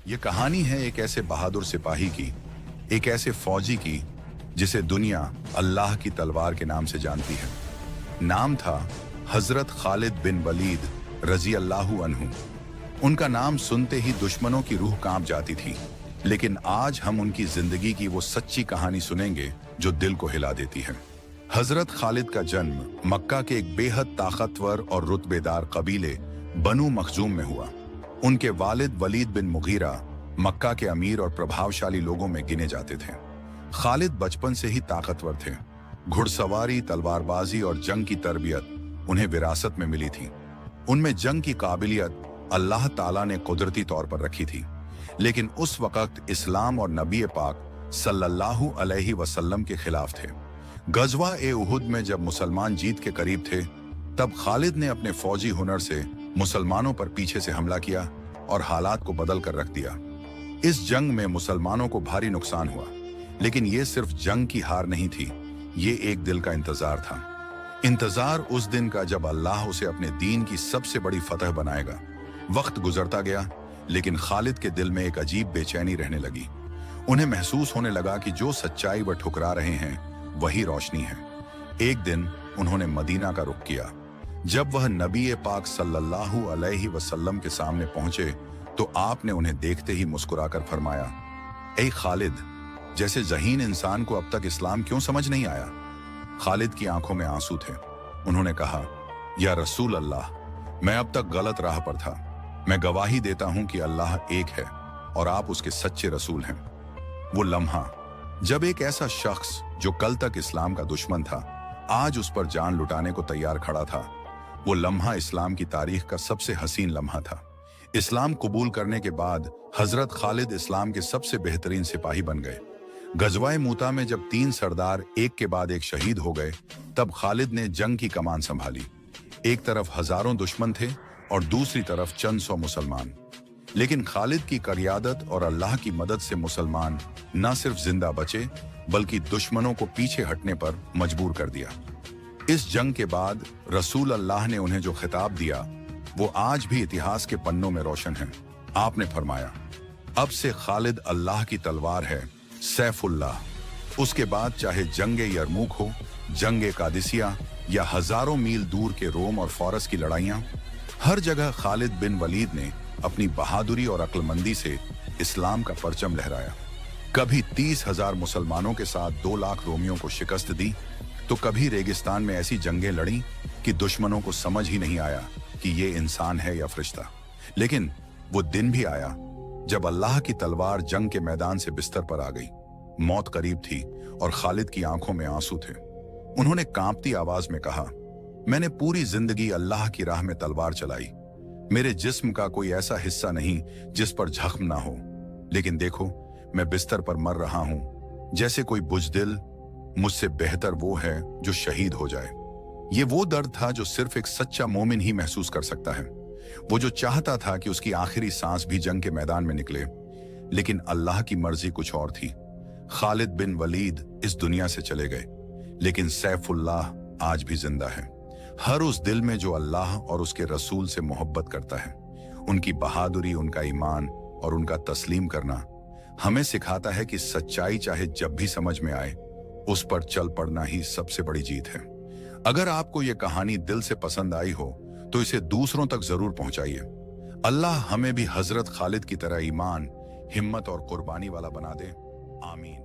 ये कहानी है एक ऐसे बहादुर सिपाही की, एक ऐसे फौजी की जिसे दुनिया अल्लाह की तलवार के नाम से जानती है। नाम था हजरत खालिद बिन वलीद रजी अल्लाहु अन्हु। उनका नाम सुनते ही दुश्मनों की रूह कांप जाती थी, लेकिन आज हम उनकी जिंदगी की वो सच्ची कहानी सुनेंगे जो दिल को हिला देती है। हजरत खालिद का जन्म मक्का के एक बेहद ताकतवर और रुतबेदार कबीले बनु मखजूम में हुआ। उनके वालिद वलीद बिन मुगीरा मक्का के अमीर और प्रभावशाली लोगों में गिने जाते थे। खालिद बचपन से ही ताकतवर थे। घुड़सवारी, तलवारबाजी और जंग की तरबियत उन्हें विरासत में मिली थी। उनमें जंग की काबिलियत अल्लाह ताला ने कुदरती तौर पर रखी थी, लेकिन उस वक्त इस्लाम और नबी पाक सल्लल्लाहु अलैहि वसल्लम के खिलाफ थे। गजवा ए उहुद में जब मुसलमान जीत के करीब थे, तब खालिद ने अपने फौजी हुनर से मुसलमानों पर पीछे से हमला किया और हालात को बदल कर रख दिया। इस जंग में मुसलमानों को भारी नुकसान हुआ, लेकिन ये सिर्फ जंग की हार नहीं थी, ये एक दिल का इंतजार था। इंतजार उस दिन का जब अल्लाह उसे अपने दीन की सबसे बड़ी फतह बनाएगा। वक्त गुजरता गया, लेकिन खालिद के दिल में एक अजीब बेचैनी रहने लगी। उन्हें महसूस होने लगा कि जो सच्चाई वह ठुकरा रहे हैं वही रोशनी है। एक दिन उन्होंने मदीना का रुख किया। जब वह नबी पाक सल्लल्लाहु अलैहि वसल्लम के सामने पहुंचे तो आपने उन्हें देखते ही मुस्कुराकर फरमाया, ए खालिद, जैसे ज़हीन इंसान को अब तक इस्लाम क्यों समझ नहीं आया? खालिद की आंखों में आंसू थे। उन्होंने कहा, या रसूल अल्लाह, मैं अब तक गलत राह पर था। मैं गवाही देता हूं कि अल्लाह एक है और आप उसके सच्चे रसूल हैं। वो लम्हा जब एक ऐसा शख्स जो कल तक इस्लाम का दुश्मन था, आज उस पर जान लुटाने को तैयार खड़ा था, वो लम्हा इस्लाम की तारीख का सबसे हसीन लम्हा था। इस्लाम कबूल करने के बाद हजरत खालिद इस्लाम के सबसे बेहतरीन सिपाही बन गए। गजवाए मूता में जब 3 सरदार एक के बाद एक शहीद हो गए, तब खालिद ने जंग की कमान संभाली। एक तरफ हजारों दुश्मन थे और दूसरी तरफ चंद सौ मुसलमान, लेकिन खालिद की क़यादत और अल्लाह की मदद से मुसलमान न सिर्फ जिंदा बचे, बल्कि दुश्मनों को पीछे हटने पर मजबूर कर दिया। इस जंग के बाद रसूल अल्लाह ने उन्हें जो खिताब दिया, वो आज भी इतिहास के पन्नों में रोशन है। आपने फरमाया, अब से खालिद अल्लाह की तलवार है, सैफुल्लाह। उसके बाद चाहे जंगे यरमूक हो, जंगे कादिसिया या हजारों मील दूर के रोम और फारस की लड़ाइयां, हर जगह खालिद बिन वलीद ने अपनी बहादुरी और अक्लमंदी से इस्लाम का परचम लहराया। कभी 30,000 मुसलमानों के साथ 2 लाख रोमियों को शिकस्त दी, तो कभी रेगिस्तान में ऐसी जंगें लड़ी कि दुश्मनों को समझ ही नहीं आया कि ये इंसान है या फरिश्ता। लेकिन वो दिन भी आया जब अल्लाह की तलवार जंग के मैदान से बिस्तर पर आ गई। मौत करीब थी और खालिद की आंखों में आंसू थे। उन्होंने कांपती आवाज में कहा, मैंने पूरी जिंदगी अल्लाह की राह में तलवार चलाई। मेरे जिस्म का कोई ऐसा हिस्सा नहीं जिस पर जख्म ना हो, लेकिन देखो, मैं बिस्तर पर मर रहा हूं। जैसे कोई बुजदिल, मुझसे बेहतर वो है जो शहीद हो जाए। ये वो दर्द था जो सिर्फ एक सच्चा मोमिन ही महसूस कर सकता है। वो जो चाहता था कि उसकी आखिरी सांस भी जंग के मैदान में निकले, लेकिन अल्लाह की मर्जी कुछ और थी। खालिद बिन वलीद इस दुनिया से चले गए, लेकिन सैफुल्लाह आज भी जिंदा है। हर उस दिल में जो अल्लाह और उसके रसूल से मोहब्बत करता है। उनकी बहादुरी, उनका ईमान और उनका तस्लीम करना हमें सिखाता है कि सच्चाई चाहे जब भी समझ में आए, उस पर चल पड़ना ही सबसे बड़ी जीत है। अगर आपको ये कहानी दिल से पसंद आई हो तो इसे दूसरों तक जरूर पहुंचाइए। अल्लाह हमें भी हजरत खालिद की तरह ईमान, हिम्मत और कुर्बानी वाला बना दे। आमीन।